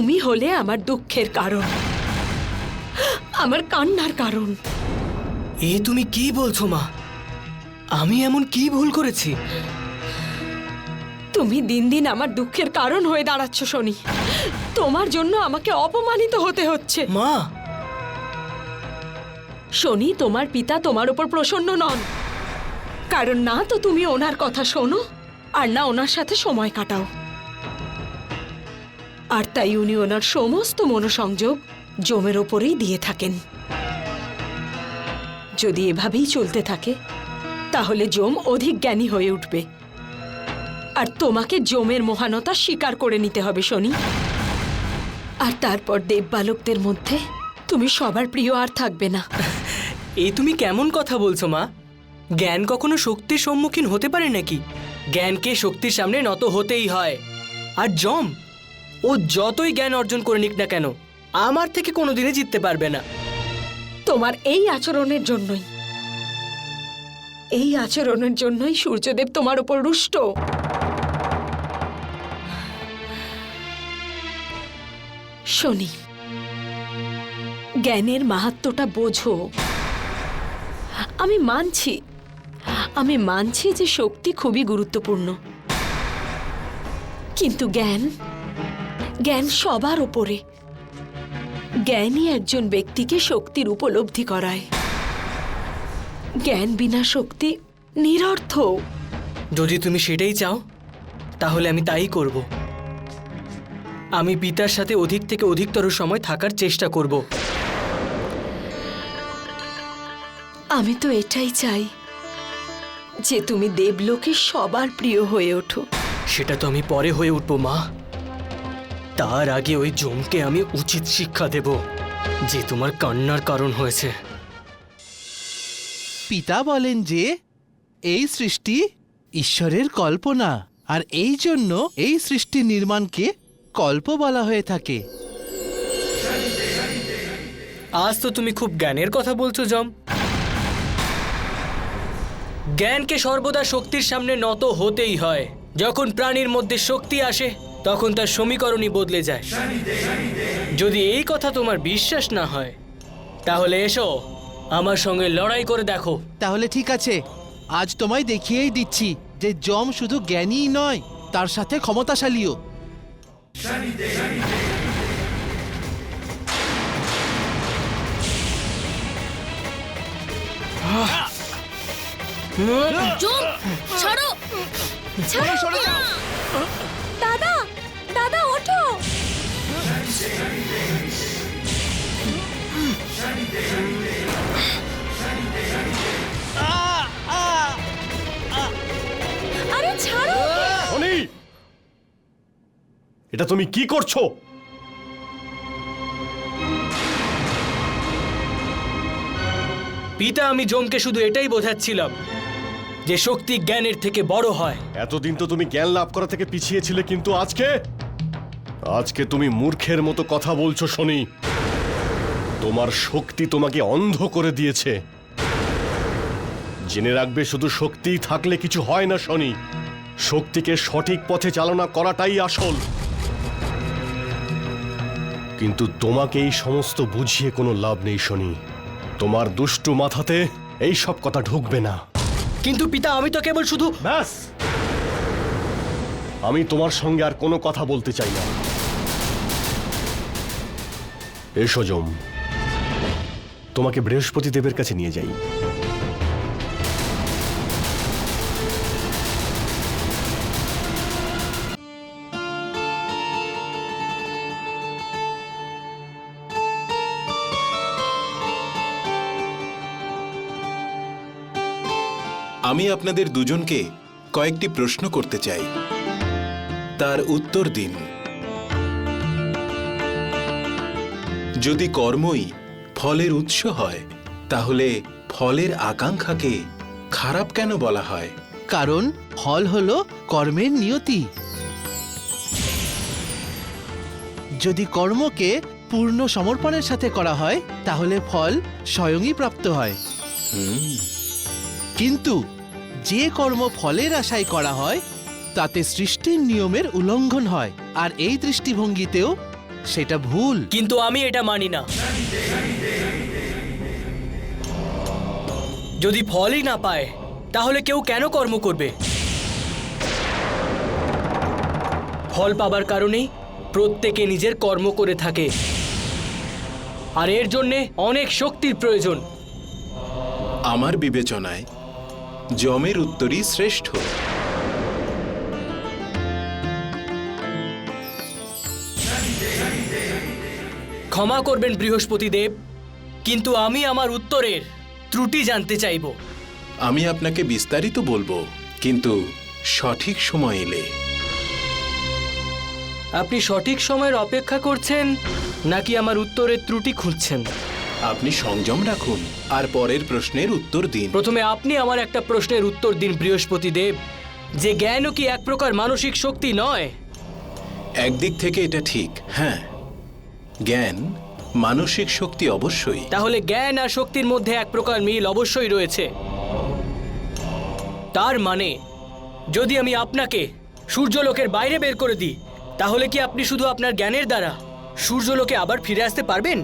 তুমি হলে আমার দুঃখের কারণ, আমার কান্নার কারণ। এ তুমি কি বলছো মা? আমি এমন কি ভুল করেছি? তুমি দিন দিন আমার দুঃখের কারণ হয়ে দাঁড়াচ্ছ শনি। তোমার জন্য আমাকে অপমানিত হতে হচ্ছে। মা, শনি, তোমার পিতা তোমার উপর প্রসন্ন নন, কারণ না তো তুমি ওনার কথা শোনো আর না ওনার সাথে সময় কাটাও। আর তাই উনি ওনার সমস্ত মনোসংযোগ জমের ওপরেই দিয়ে থাকেন। যদি এভাবেই চলতে থাকে তাহলে জম অধিক জ্ঞানী হয়ে উঠবে, আর তোমাকে জমের মহানতা স্বীকার করে নিতে হবে শনি। আর তারপর দেববালকদের মধ্যে তুমি সবার প্রিয় আর থাকবে না। এই তুমি কেমন কথা বলছো মা? জ্ঞান কখনো শক্তির সম্মুখীন হতে পারে নাকি? জ্ঞানকে শক্তির সামনে নত হতেই হয়। আর জম, ও যতই জ্ঞান অর্জন করে নিক না কেন, আমার থেকে কোনোদিনই জিততে পারবে না। তোমার এই আচরণের জন্যই, এই আচরণের জন্যই সূর্যদেব তোমার উপর রুষ্ট। শনি, জ্ঞানের মাহাত্ম্যটা বোঝো। আমি মানছি যে শক্তি খুবই গুরুত্বপূর্ণ, কিন্তু জ্ঞান সবার উপরে। জ্ঞানই একজন ব্যক্তিকে শক্তির উপলব্ধি করায়। জ্ঞান বিনা শক্তি নিরর্থক। যদি তুমি সেটাই চাও তাহলে আমি তাই করব। আমি পিতার সাথে অধিক থেকে অধিকতর সময় থাকার চেষ্টা করব। আমি তো এটাই চাই যে তুমি দেবলোকে সবার প্রিয় হয়ে ওঠো। সেটা তো আমি পরে হয়ে উঠব মা। তার আগে ওই জমকে আমি উচিত শিক্ষা দেব যে তোমার কান্নার কারণ হয়েছে। পিতা বলেন যে এই সৃষ্টি ঈশ্বরের কল্পনা, আর এই জন্য এই সৃষ্টি নির্মাণকে কল্প বলা হয়ে থাকে। আজ তো তুমি খুব জ্ঞানের কথা বলছো জম। জ্ঞানকে সর্বদা শক্তির সামনে নত হতেই হয়। যখন প্রাণীর মধ্যে শক্তি আসে তখন তার সমীকরণই বদলে যায়। যদি এই কথা তোমার বিশ্বাস না হয় তাহলে এসো আমার সঙ্গে লড়াই করে দেখো। তাহলে ঠিক আছে, আজ তোমায় দেখিয়েই দিচ্ছি যে যম শুধু জ্ঞানীই নয়, তার সাথে ক্ষমতাশালীও। জম, ছাড়ো, সরে যাও। দাদা, দাদা ওঠো। আরে ছাড়ো। শনি, এটা তুমি কি করছো? পিতা, আমি জমকে শুধু এটাই বোঝাচ্ছিলাম যে শক্তি জ্ঞানের থেকে বড় হয়। এতদিন তো তুমি জ্ঞান লাভ করা থেকে পিছিয়ে ছিলে, কিন্তু আজকে তুমি মূর্খের মতো কথা বলছো শনি। তোমার শক্তি তোমাকে অন্ধ করে দিয়েছে। জেনে রাখবে, শুধু শক্তিই থাকলে কিছু হয় না শনি। শক্তিকে সঠিক পথে চালনা করাটাই আসল। কিন্তু তোমাকে এই সমস্ত বুঝিয়ে কোনো লাভ নেই শনি। তোমার দুষ্টু মাথাতে এই সব কথা ঢুকবে না। কিন্তু পিতা, আমি তো কেবল শুধু... ব্যাস, আমি তোমার সঙ্গে আর কোনো কথা বলতে চাই না। এসো জম, তোমাকে বৃহস্পতি দেবের কাছে নিয়ে যাই। আমি আপনাদের দুজনকে কয়েকটি প্রশ্ন করতে চাই, তার উত্তর দিন। যদি কর্মই ফলের উৎস হয়, তাহলে ফলের আকাঙ্ক্ষাকে খারাপ কেন বলা হয়? কারণ ফল হলো কর্মের নিয়তি। যদি কর্মকে পূর্ণ সমর্পণের সাথে করা হয় তাহলে ফল স্বয়ংই প্রাপ্ত হয়। কিন্তু যে কর্ম ফলের আশায় করা হয় তাতে সৃষ্টির নিয়মের উল্লঙ্ঘন হয়। আর এই দৃষ্টিভঙ্গিতেও সেটা ভুল। কিন্তু আমি এটা মানি না। যদি ফলই না পায় তাহলে কেউ কেন কর্ম করবে? ফল পাবার কারণেই প্রত্যেকে নিজের কর্ম করে থাকে, আর এর জন্যে অনেক শক্তির প্রয়োজন। আমার বিবেচনায় যমের উত্তরই শ্রেষ্ঠ। ক্ষমা করবেন বৃহস্পতি দেব, কিন্তু আমি আমার উত্তরের ত্রুটি জানতে চাইব। আমি আপনাকে বিস্তারিত বলবো, কিন্তু সঠিক সময় এলে। আপনি সঠিক সময়ের অপেক্ষা করছেন নাকি আমার উত্তরের ত্রুটি খুঁজছেন? আপনি সংযম রাখুন আর পরের প্রশ্নের উত্তর দিন। প্রথমে আপনি আমার একটা প্রশ্নের উত্তর দিন বৃহস্পতি দেব, যে জ্ঞানও কি এক প্রকার মানসিক শক্তি নয়? একদিক থেকে এটা ঠিক, হ্যাঁ, জ্ঞান মানসিক শক্তি অবশ্যই। তাহলে জ্ঞান আর শক্তির মধ্যে এক প্রকার মিল অবশ্যই রয়েছে। তার মানে যদি আমি আপনাকে সূর্যলোকের বাইরে বের করে দিই, তাহলে কি আপনি শুধু আপনার জ্ঞানের দ্বারা সূর্যলোকে আবার ফিরে আসতে পারবেন?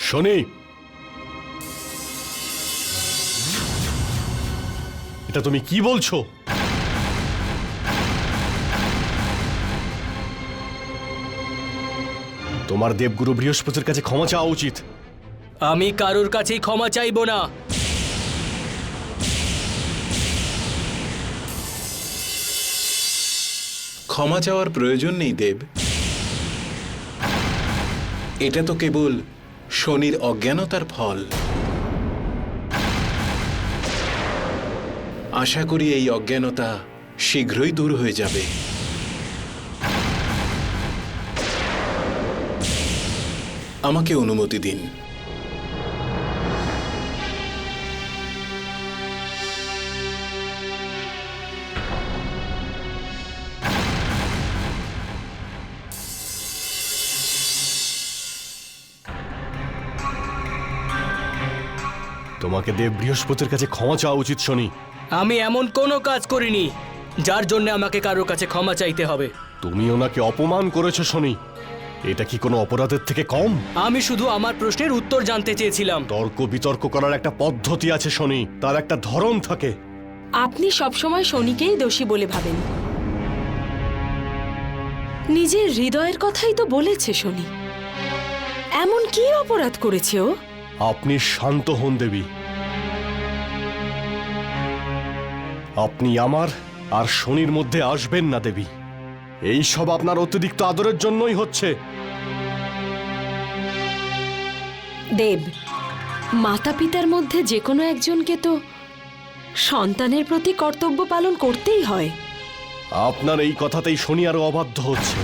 শনি, এটা তুমি কি বলছো? তোমার দেবগুরু বৃহস্পতির কাছে ক্ষমা চাওয়া উচিত। আমি কারোর কাছেই ক্ষমা চাইব না। ক্ষমা চাওয়ার প্রয়োজন নেই দেব। এটা তো কেবল শনির অজ্ঞানতার ফল। আশা করি এই অজ্ঞানতা শীঘ্রই দূর হয়ে যাবে। আমাকে অনুমতি দিন। তোমাকে দেব বৃহস্পতির কাছে ক্ষমা চাওয়া উচিত শনি। আমি এমন কোনো কাজ করিনি যার জন্য আমাকে কারোর কাছে ক্ষমা চাইতে হবে। তুমি ওনাকে অপমান করেছো শনি, এটা কি কোনো অপরাধের থেকে কম? আমি শুধু আমার প্রশ্নের উত্তর জানতে চেয়েছিলাম। তর্ক বিতর্ক করার একটা পদ্ধতি আছে শনি, তার একটা ধরন থাকে। আপনি সবসময় শনিকেই দোষী বলে ভাবেন। নিজের হৃদয়ের কথাই তো বলেছে শনি। এমন কি অপরাধ করেছে ও? আপনি শান্ত হন দেবী। আপনি আমার আর শনির মধ্যে আসবেন না দেবী। এই সব আপনার অতিরিক্ত আদরের জন্যই হচ্ছে। দেব, মাতা পিতার মধ্যে যে কোনো একজনকে তো সন্তানের প্রতি কর্তব্য পালন করতেই হয়। আপনার এই কথাতেই শনি আরো অবাধ্য হচ্ছে।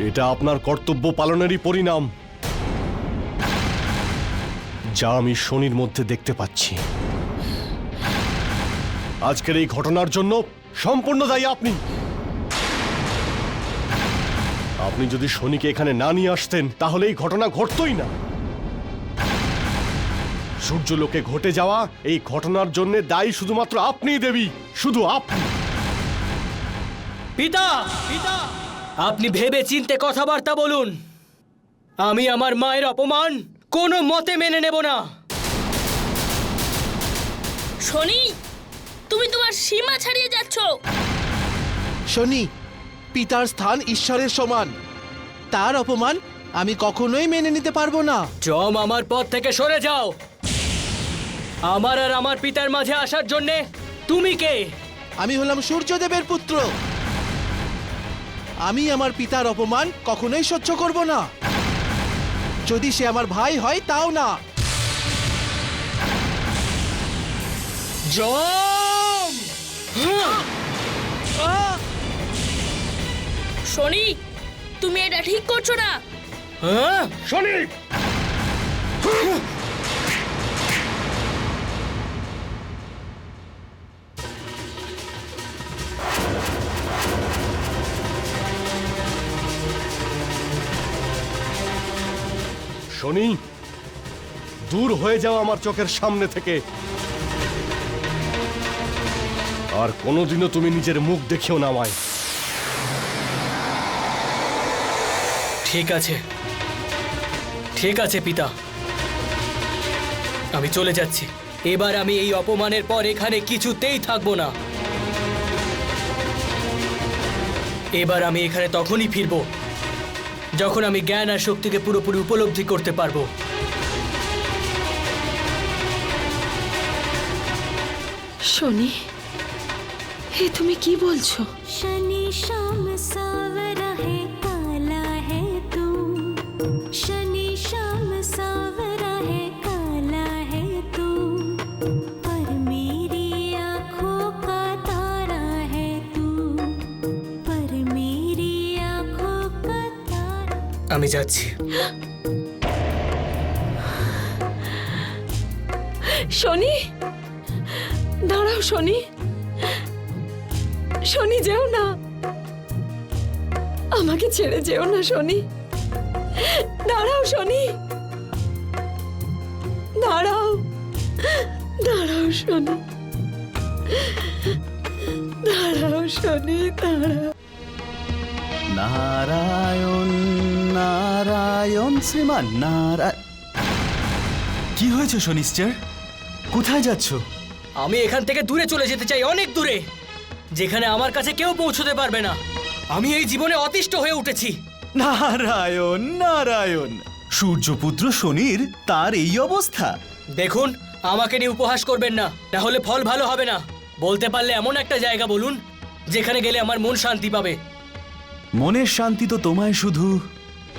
এটা আপনার কর্তব্য পালনেরই পরিণাম, যা আমি শনির মধ্যে দেখতে পাচ্ছি। আজকের এই ঘটনার জন্য সম্পূর্ণ দায়ী আপনি। আপনি যদি শনিকে এখানে না নিয়ে আসতেন তাহলে এই ঘটনা ঘটতই না। সূর্যলোকে ঘটে যাওয়া এই ঘটনার জন্য দায়ী শুধুমাত্র আপনিই দেবী, শুধু আপনি। পিতা, পিতা, আপনি ভেবে চিন্তে কথাবার্তা বলুন। আমি আমার মায়ের অপমান কোনো মতে মেনে নেব না। শনি, তুমি তোমার সীমা ছাড়িয়ে যাচ্ছ। শনি, পিতার স্থান ঈশ্বরের সমান। তার অপমান আমি কখনোই মেনে নিতে পারবো না। যম, আমার পথ থেকে সরে যাও। আমার আর আমার পিতার মাঝে আসার জন্যে তুমি কে? আমি হলাম সূর্যদেবের পুত্র। আমি আমার পিতার অপমান কখনোই সহ্য করব না, যদি সে আমার ভাই হয় তাও না। যম! শনি, তুমি এটা ঠিক করছো না। হ্যাঁ? শনি, শনি, দূর হয়ে যাও আমার চোখের সামনে থেকে। আর কোনোদিনও তুমি নিজের মুখ দেখিও না আমায়। ঠিক আছে, ঠিক আছে পিতা, আমি চলে যাচ্ছি। এবার আমি এই অপমানের পর এখানে কিছুতেই থাকবো না। এবার আমি এখানে তখনই ফিরবো যখন আমি জ্ঞান আর শক্তিকে পুরোপুরি উপলব্ধি করতে পারবো। শনি, হে তুমি কি বলছো? शनि शाम सावरा है काला है तू शनि शाम सावरा है काला है तू पर मेरी आँखों का तारा है तू पर मेरी आँखों का तारा। আমি যাচ্ছি। শনি, দাঁড়াও শনি, শনি যেও না, আমাকে ছেড়ে যেও না শনি, দাঁড়াও শনি, দাঁড়াও, দাঁড়াও শনি, দাঁড়াও শনি, দাঁড়াও। নারায়ণ নারায়ণ শ্রীমান নারায়ণ। কি হয়েছে শনিশ্চর? কোথায় যাচ্ছ? আমি এখান থেকে দূরে চলে যেতে চাই, অনেক দূরে, যেখানে আমার কাছে কেউ পৌঁছতে পারবে না। আমি এই জীবনে অতিষ্ঠ হয়ে উঠেছি। নারায়ণ নারায়ণ, সূর্যপুত্র শনির তার এই অবস্থা। দেখুন, আমাকে নিয়ে উপহাস করবেন না, না হলে ফল ভালো হবে না। বলতে পারলে এমন একটা জায়গা বলুন যেখানে গেলে আমার মন শান্তি পাবে। মনের শান্তি তো তোমায় শুধু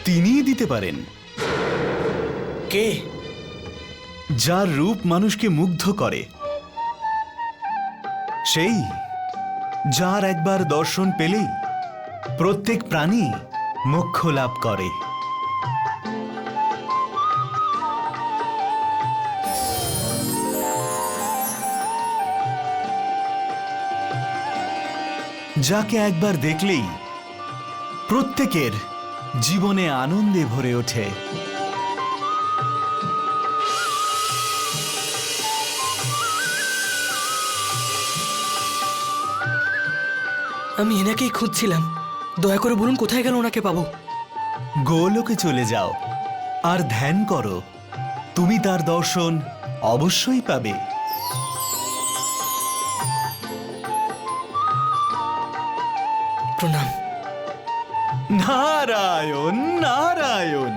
তিনিই দিতে পারেন, কে? যার রূপ মানুষকে মুগ্ধ করে, সেই যার একবার দর্শন পেলেই প্রত্যেক প্রাণী মোক্ষ লাভ করে। যাকে একবার দেখলেই প্রত্যেকের জীবনে আনন্দে ভরে ওঠে। আমি এনাকেই খুঁজছিলাম। দয়া করে বলুন কোথায় গেল ওনাকে পাবো? গোলোকে চলে যাও আর ধ্যান করো, তুমি তার দর্শন অবশ্যই পাবে। প্রণাম। নারায়ণ নারায়ণ।